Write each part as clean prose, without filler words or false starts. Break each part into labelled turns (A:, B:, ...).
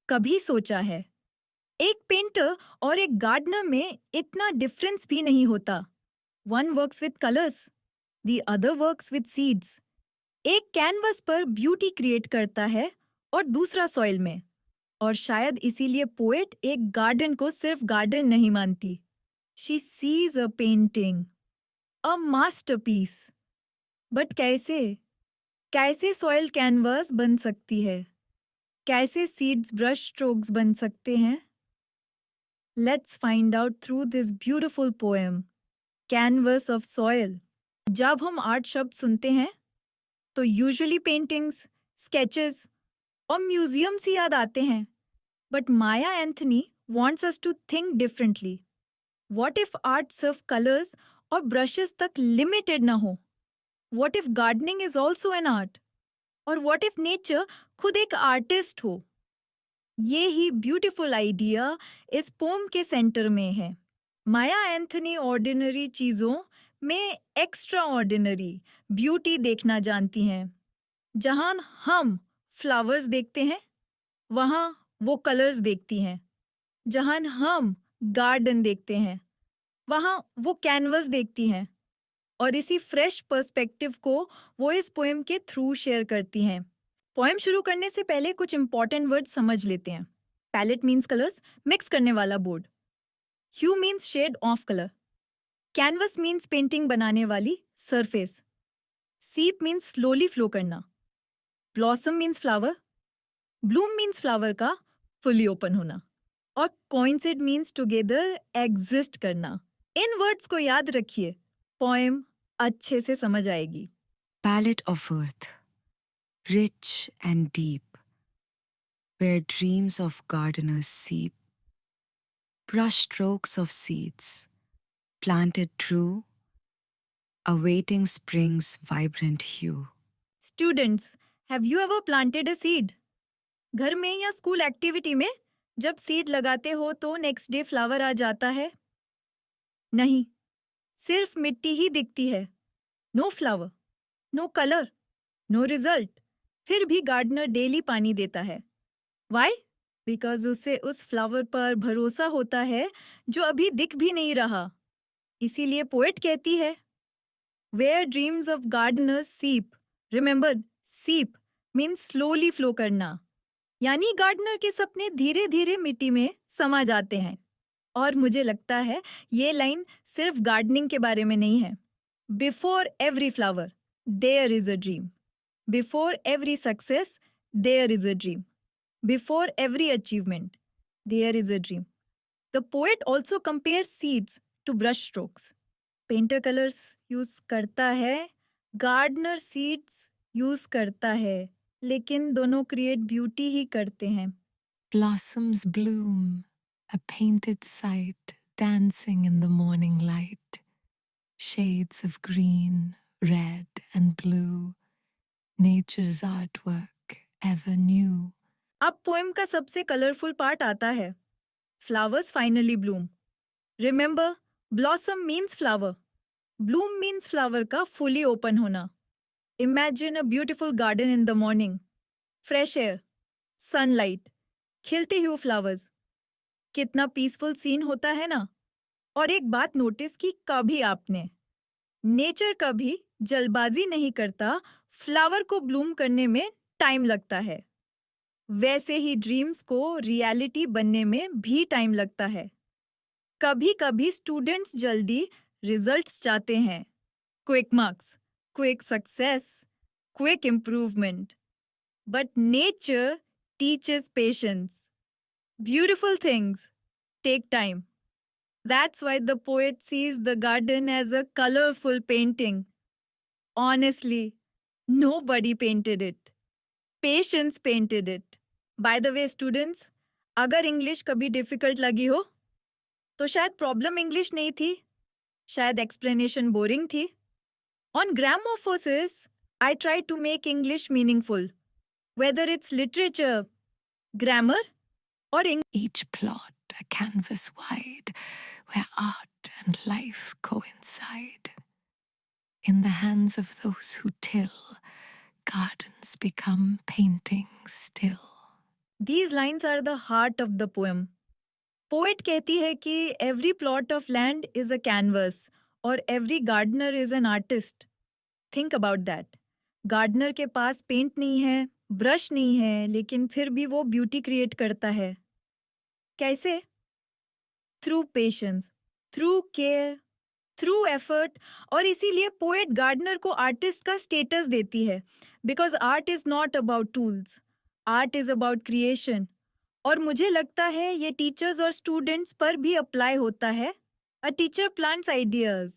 A: कभी सोचा है? एक पेंटर और एक गार्डनर में इतना डिफरेंस भी नहीं होता। One works with colours, the other works with seeds. एक कैनवस पर ब्यूटी क्रिएट करता है और दूसरा सॉइल में। और शायद इसीलिए पोएट एक गार्डन को सिर्फ गार्डन नहीं मानती। She sees a painting, a masterpiece. But कैसे? कैसे सॉइल कैनवस बन सकती है? कैसे सीड्स ब्रश स्ट्रोक्स बन सकते हैं? Let's find out through this beautiful poem, canvas of soil. जब हम आर्ट शब्द सुनते हैं तो यूजुअली पेंटिंग्स, स्केचेस और म्यूजियम्स ही याद आते हैं। But Maya Anthony wants us to think differently. What if art सिर्फ colors और brushes तक limited ना हो? What if gardening is also an art? और what if nature खुद एक artist हो? ये ही ब्यूटीफुल आइडिया इस पोम के सेंटर में है। माया एंथनी ऑर्डिनरी चीजों में एक्स्ट्रा ऑर्डिनरी ब्यूटी देखना जानती हैं। जहां हम फ्लावर्स देखते हैं, वहां वो कलर्स देखती हैं। जहां हम गार्डन देखते हैं, वहां वो कैनवस देखती हैं। और इसी फ्रेश पर्सपेक्टिव को वो इस पोएम के थ्रू शेयर करती हैं। पोएम शुरू करने से पहले कुछ इंपॉर्टेंट वर्ड समझ लेते हैं। पैलेट मीन्स कलर्स, मिक्स करने वाला board. Hue means shade of colour. Canvas means painting बनाने वाली surface. Seep means slowly flow करना। Blossom means flower. Bloom means flower का फुली ओपन होना। और कोइंसिड मीन्स टुगेदर एग्जिस्ट करना। इन वर्ड्स को याद रखिए, पोएम अच्छे से समझ आएगी।
B: Palette of earth, rich and deep, where dreams of gardeners seep, brush strokes of seeds, planted true, awaiting spring's vibrant hue.
A: Students, have you ever planted a seed? घर में या स्कूल एक्टिविटी में जब seed लगाते हो तो next day flower आ जाता है? नहीं, सिर्फ मिट्टी ही दिखती है। No flower, no colour, no result. फिर भी गार्डनर डेली पानी देता है। वाई? बिकॉज उसे उस फ्लावर पर भरोसा होता है जो अभी दिख भी नहीं रहा। इसीलिए पोएट कहती है, वेयर ड्रीम्स ऑफ गार्डनर्स सीप। रिमेंबर, सीप मीन्स स्लोली फ्लो करना। यानी गार्डनर के सपने धीरे धीरे मिट्टी में समा जाते हैं। और मुझे लगता है ये लाइन सिर्फ गार्डनिंग के बारे में नहीं है। Before every flower there is a dream. Before every success there is a dream. Before every achievement there is a dream. The poet also compare seeds to brush strokes. Painter colours use करता है, gardener seeds use करता है, लेकिन दोनों create beauty ही करते हैं।
C: Blossoms bloom, a painted sight, dancing in the morning light. Shades of green, red, and blue, nature's artwork ever new.
A: अब poem का सबसे कलरफुल पार्ट आता है। Flowers finally Bloom. Remember, blossom means flower, bloom means flower का fully open होना। Imagine a beautiful garden in the morning, fresh air, sunlight, खिलते हुए flowers. कितना पीसफुल सीन होता है ना। और एक बात नोटिस की कभी आपने, नेचर कभी जल्दबाजी नहीं करता। फ्लावर को ब्लूम करने में टाइम लगता है। वैसे ही ड्रीम्स को रियलिटी बनने में भी टाइम लगता है। कभी कभी स्टूडेंट्स जल्दी रिजल्ट्स चाहते हैं, quick marks, quick success, quick improvement. But nature teaches patience. Beautiful things take time. That's why the poet sees the garden as a colorful painting. Honestly, nobody painted it. Patience painted it. By the way, students, अगर English कभी difficult लगी हो तो शायद problem English नहीं थी, शायद explanation boring थी। ऑन ग्रामोफोसिस, I try to make English meaningful, whether it's literature, grammar, or English.
C: Each plot a canvas wide, where art and life coincide. In the hands of those who till, gardens become paintings still.
A: These lines are the heart of the poem. Poet कहती है कि every plot of land is a canvas और every gardener is an artist. Think about that. Gardener के पास paint नहीं है, brush नहीं है, लेकिन फिर भी वो ब्यूटी क्रिएट करता है. कैसे? Through patience, through care, through effort. और इसीलिए पोएट गार्डनर को आर्टिस्ट का स्टेटस देती है. Because art is not about tools, art is about creation. और मुझे लगता है ये टीचर्स और स्टूडेंट्स पर भी अप्लाई होता है. A teacher plants ideas,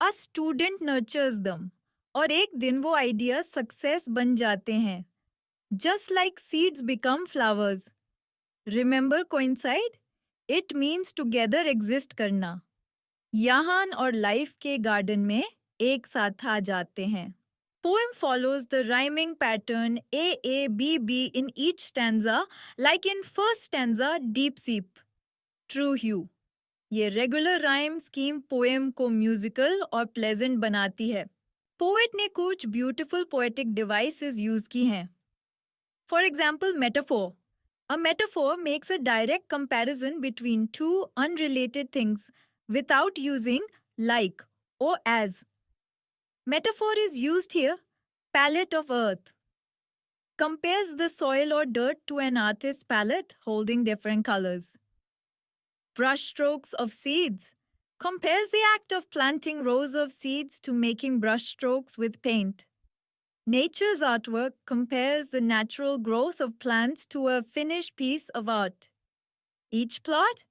A: a student nurtures दम, और एक दिन वो आइडियाज सक्सेस बन जाते हैं. Just like seeds become flowers. Remember coincide? It means together exist करना. यहाँ और लाइफ के गार्डन में एक साथ आ जाते हैं. Poem follows the rhyming pattern A A B B in each stanza, like in first stanza deep seep, true hue. ये regular rhyme scheme poem को musical और pleasant बनाती है. Poet ने कुछ beautiful poetic devices use की हैं. For example, metaphor. A metaphor makes a direct comparison between two unrelated things without using like or as. Metaphor is used here. Palette of earth compares the soil or dirt to an artist's palette holding different colors. Brushstrokes of seeds compares the act of planting rows of seeds to making brushstrokes with paint. Nature's artwork compares the natural growth of plants to a finished piece of art. Each plot,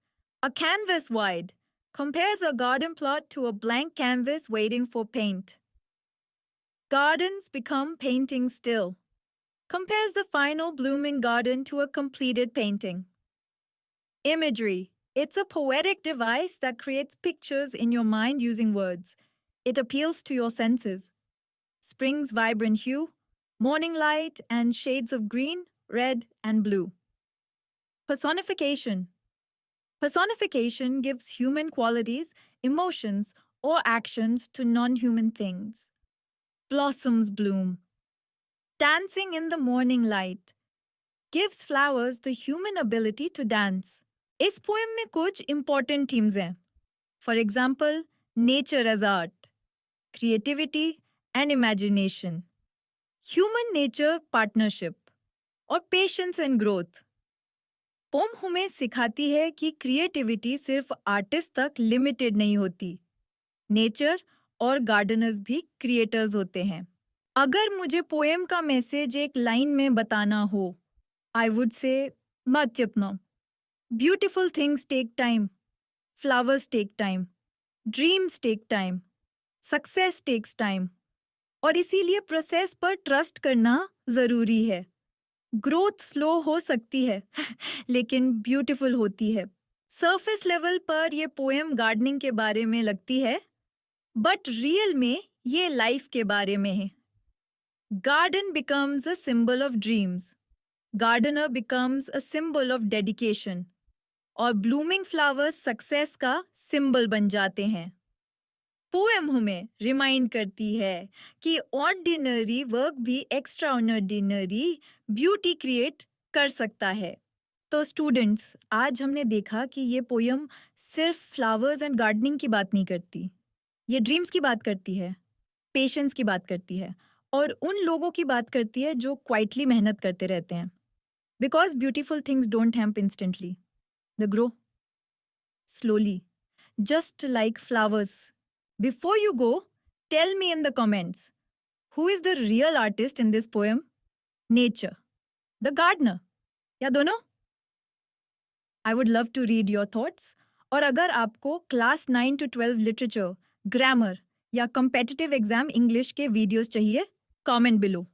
A: a canvas wide, compares a garden plot to a blank canvas waiting for paint. Gardens become paintings still. Compares the final blooming garden to a completed painting. Imagery. It's a poetic device that creates pictures in your mind using words. It appeals to your senses. Spring's vibrant hue, morning light, and shades of green, red, and blue. Personification. Personification gives human qualities, emotions, or actions to non-human things. Blossoms bloom. Dancing in the morning light gives flowers the human ability to dance. इस poem में कुछ important themes हैं. For example, nature as art, creativity and imagination, human nature partnership, और patience and growth. Pome हमें सिखाती है कि creativity सिर्फ आर्टिस्ट तक लिमिटेड नहीं होती. नेचर और गार्डनर्स भी क्रिएटर्स होते हैं. अगर मुझे पोएम का मैसेज एक लाइन में बताना हो, आई वुड से मत चिपना. Beautiful things take time, flowers take time, dreams take time, success takes time. और इसीलिए प्रोसेस पर ट्रस्ट करना जरूरी है. ग्रोथ स्लो हो सकती है लेकिन ब्यूटिफुल होती है. सरफेस लेवल पर ये पोएम गार्डनिंग के बारे में लगती है, बट रियल में ये लाइफ के बारे में है. Garden becomes a symbol of dreams. Gardener becomes a symbol of dedication. और ब्लूमिंग फ्लावर्स सक्सेस का सिंबल बन जाते हैं. पोएम हमें रिमाइंड करती है कि ऑर्डिनरी वर्क भी एक्स्ट्रा ऑर्डिनरी ब्यूटी क्रिएट कर सकता है. तो स्टूडेंट्स, आज हमने देखा कि ये पोएम सिर्फ फ्लावर्स एंड गार्डनिंग की बात नहीं करती. ये ड्रीम्स की बात करती है, पेशेंस की बात करती है, और उन लोगों की बात करती है जो क्वाइटली मेहनत करते रहते हैं. Because beautiful things don't happen instantly. They grow slowly, just like flowers. Before you go, tell me in the comments, who is the real artist in this poem? Nature, the gardener, या दोनों? I would love to read your thoughts. और अगर आपको class 9 to 12 literature, grammar या competitive exam English के videos चाहिए, comment below.